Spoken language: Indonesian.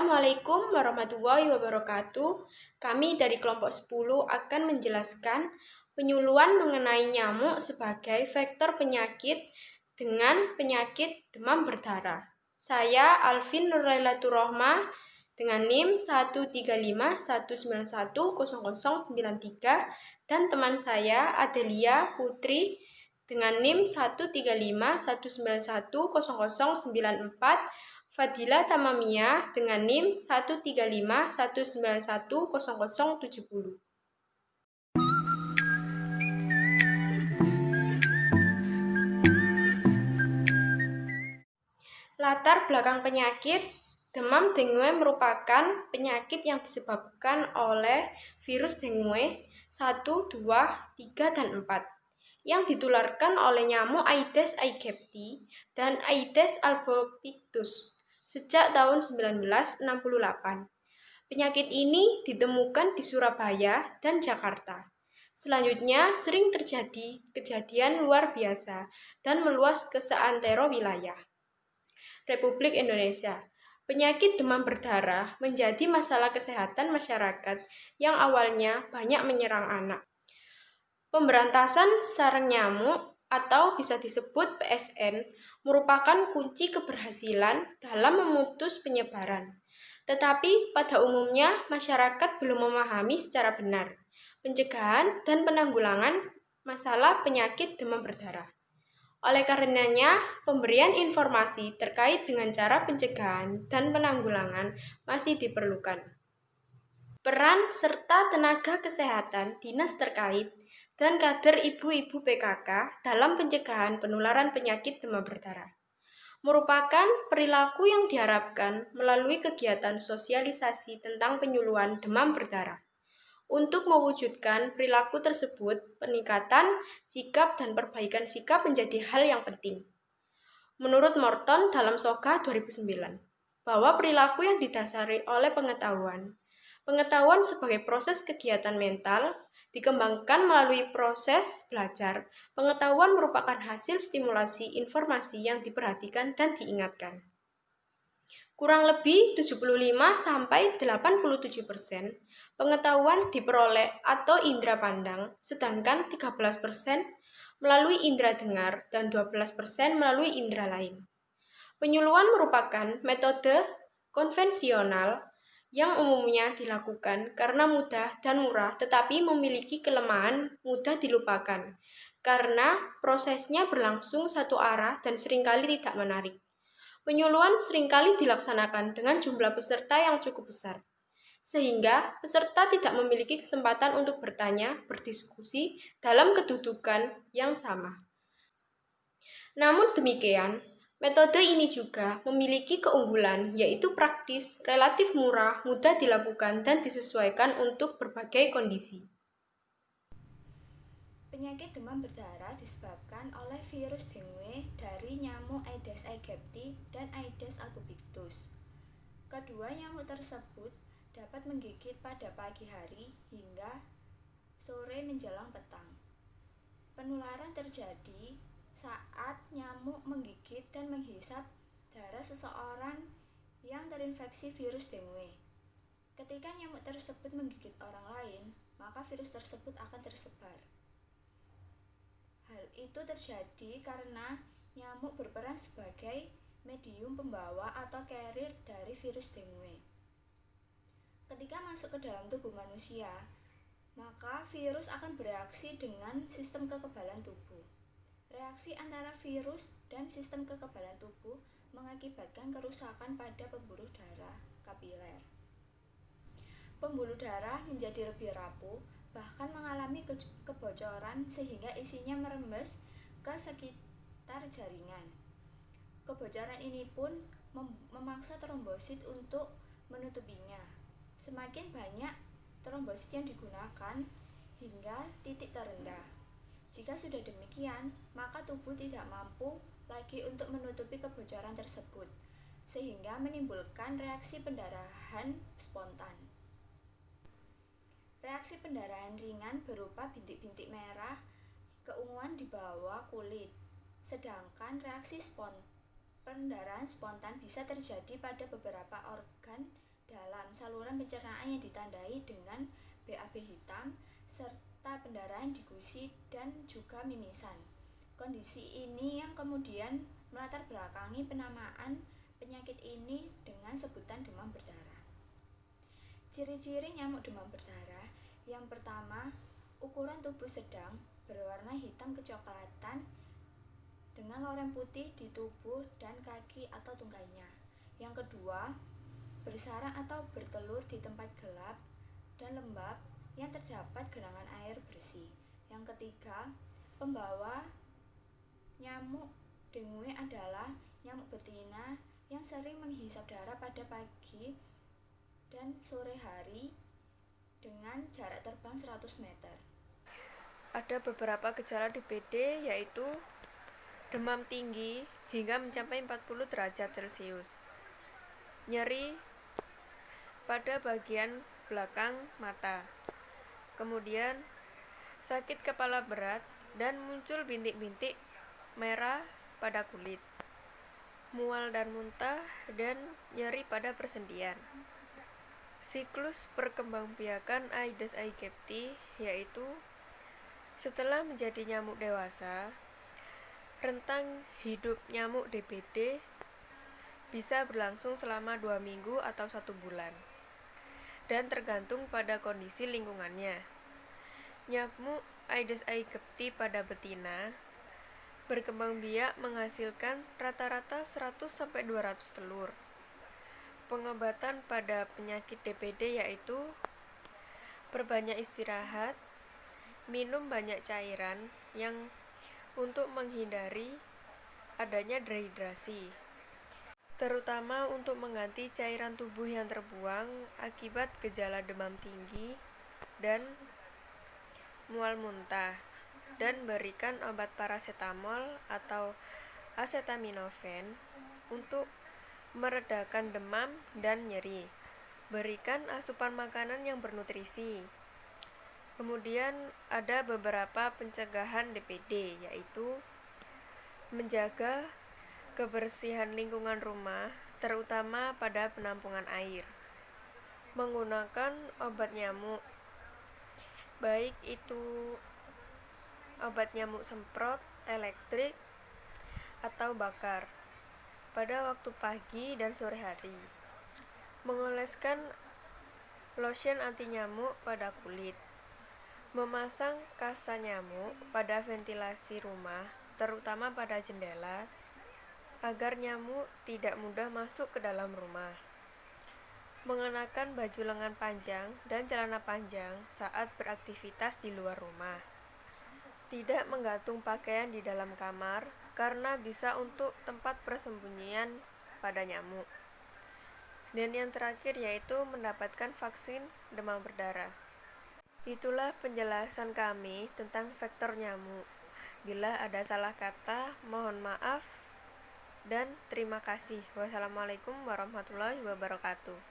Assalamualaikum warahmatullahi wabarakatuh. Kami dari kelompok 10 akan menjelaskan penyuluhan mengenai nyamuk sebagai vektor penyakit dengan penyakit demam berdarah. Saya Alvin Nurlailatul Rohmah dengan NIM 13519100093 dan teman saya Adelia Putri dengan NIM 13519100094, Fadila Tamamia dengan NIM 13519100070. Latar belakang penyakit demam dengue merupakan penyakit yang disebabkan oleh virus dengue 1, 2, 3, dan 4 yang ditularkan oleh nyamuk Aedes aegypti dan Aedes albopictus sejak tahun 1968. Penyakit ini ditemukan di Surabaya dan Jakarta. Selanjutnya, sering terjadi kejadian luar biasa dan meluas ke seantero wilayah Republik Indonesia. Penyakit demam berdarah menjadi masalah kesehatan masyarakat yang awalnya banyak menyerang anak. Pemberantasan sarang nyamuk atau bisa disebut PSN merupakan kunci keberhasilan dalam memutus penyebaran. Tetapi pada umumnya masyarakat belum memahami secara benar pencegahan dan penanggulangan masalah penyakit demam berdarah. Oleh karenanya, pemberian informasi terkait dengan cara pencegahan dan penanggulangan masih diperlukan. Peran serta tenaga kesehatan dinas terkait dan kader ibu-ibu PKK dalam pencegahan penularan penyakit demam berdarah merupakan perilaku yang diharapkan melalui kegiatan sosialisasi tentang penyuluhan demam berdarah. Untuk mewujudkan perilaku tersebut, peningkatan sikap dan perbaikan sikap menjadi hal yang penting. Menurut Morton dalam Soga 2009, bahwa perilaku yang didasari oleh pengetahuan sebagai proses kegiatan mental dikembangkan melalui proses belajar. Pengetahuan merupakan hasil stimulasi informasi yang diperhatikan dan diingatkan. Kurang lebih 75-87% pengetahuan diperoleh atau indera pandang, sedangkan 13% melalui indera dengar dan 12% melalui indera lain. Penyuluhan merupakan metode konvensional yang umumnya dilakukan karena mudah dan murah tetapi memiliki kelemahan mudah dilupakan karena prosesnya berlangsung satu arah dan seringkali tidak menarik. Penyuluhan seringkali dilaksanakan dengan jumlah peserta yang cukup besar, sehingga peserta tidak memiliki kesempatan untuk bertanya, berdiskusi dalam kedudukan yang sama. Namun demikian, metode ini juga memiliki keunggulan, yaitu praktis, relatif murah, mudah dilakukan, dan disesuaikan untuk berbagai kondisi. Penyakit demam berdarah disebabkan oleh virus dengue dari nyamuk Aedes aegypti dan Aedes albopictus. Kedua nyamuk tersebut dapat menggigit pada pagi hari hingga sore menjelang petang. Penularan terjadi saat nyamuk menggigit dan menghisap darah seseorang yang terinfeksi virus dengue. Ketika nyamuk tersebut menggigit orang lain, maka virus tersebut akan tersebar. Hal itu terjadi karena nyamuk berperan sebagai medium pembawa atau carrier dari virus dengue. Ketika masuk ke dalam tubuh manusia, maka virus akan bereaksi dengan sistem kekebalan tubuh. Reaksi antara virus dan sistem kekebalan tubuh mengakibatkan kerusakan pada pembuluh darah kapiler. Pembuluh darah menjadi lebih rapuh, bahkan mengalami kebocoran sehingga isinya merembes ke sekitar jaringan. Kebocoran ini pun memaksa trombosit untuk menutupinya. Semakin banyak trombosit yang digunakan hingga titik terendah. Jika sudah demikian, maka tubuh tidak mampu lagi untuk menutupi kebocoran tersebut, sehingga menimbulkan reaksi pendarahan spontan. Reaksi pendarahan ringan berupa bintik-bintik merah keunguan di bawah kulit, sedangkan reaksi pendarahan spontan bisa terjadi pada beberapa organ dalam saluran pencernaan yang ditandai dengan BAB hitam serta pendarahan di gusi dan juga mimisan. Kondisi ini yang kemudian melatar belakangi penamaan penyakit ini dengan sebutan demam berdarah. Ciri-ciri nyamuk demam berdarah: yang pertama, ukuran tubuh sedang, berwarna hitam kecoklatan dengan lorem putih di tubuh dan kaki atau tungkainya. Yang kedua, bersarang atau bertelur di tempat gelap dan lembab yang terdapat genangan air bersih. Yang ketiga, pembawa nyamuk dengue adalah nyamuk betina yang sering menghisap darah pada pagi dan sore hari dengan jarak terbang 100 meter. Ada beberapa gejala DBD, yaitu demam tinggi hingga mencapai 40 derajat Celcius, nyeri pada bagian belakang mata, kemudian sakit kepala berat dan muncul bintik-bintik merah pada kulit, mual dan muntah, dan nyeri pada persendian. Siklus perkembangbiakan Aedes aegypti, yaitu setelah menjadi nyamuk dewasa, rentang hidup nyamuk DBD bisa berlangsung selama 2 minggu atau 1 bulan, dan tergantung pada kondisi lingkungannya. Nyamuk Aedes aegypti pada betina berkembang biak menghasilkan rata-rata 100-200 telur. Pengobatan pada penyakit DBD yaitu perbanyak istirahat, minum banyak cairan yang untuk menghindari adanya dehidrasi, terutama untuk mengganti cairan tubuh yang terbuang akibat gejala demam tinggi dan mual muntah, dan berikan obat paracetamol atau acetaminophen untuk meredakan demam dan nyeri. Berikan asupan makanan yang bernutrisi. Kemudian ada beberapa pencegahan DBD, yaitu menjaga kebersihan lingkungan rumah, terutama pada penampungan air. Menggunakan obat nyamuk, baik itu obat nyamuk semprot, elektrik, atau bakar, pada waktu pagi dan sore hari. Mengoleskan lotion anti nyamuk pada kulit. Memasang kasa nyamuk pada ventilasi rumah, terutama pada jendela, agar nyamuk tidak mudah masuk ke dalam rumah. Mengenakan baju lengan panjang dan celana panjang saat beraktivitas di luar rumah. Tidak menggantung pakaian di dalam kamar karena bisa untuk tempat persembunyian pada nyamuk. Dan yang terakhir yaitu mendapatkan vaksin demam berdarah. Itulah penjelasan kami tentang vektor nyamuk. Bila ada salah kata, mohon maaf dan terima kasih. Wassalamualaikum warahmatullahi wabarakatuh.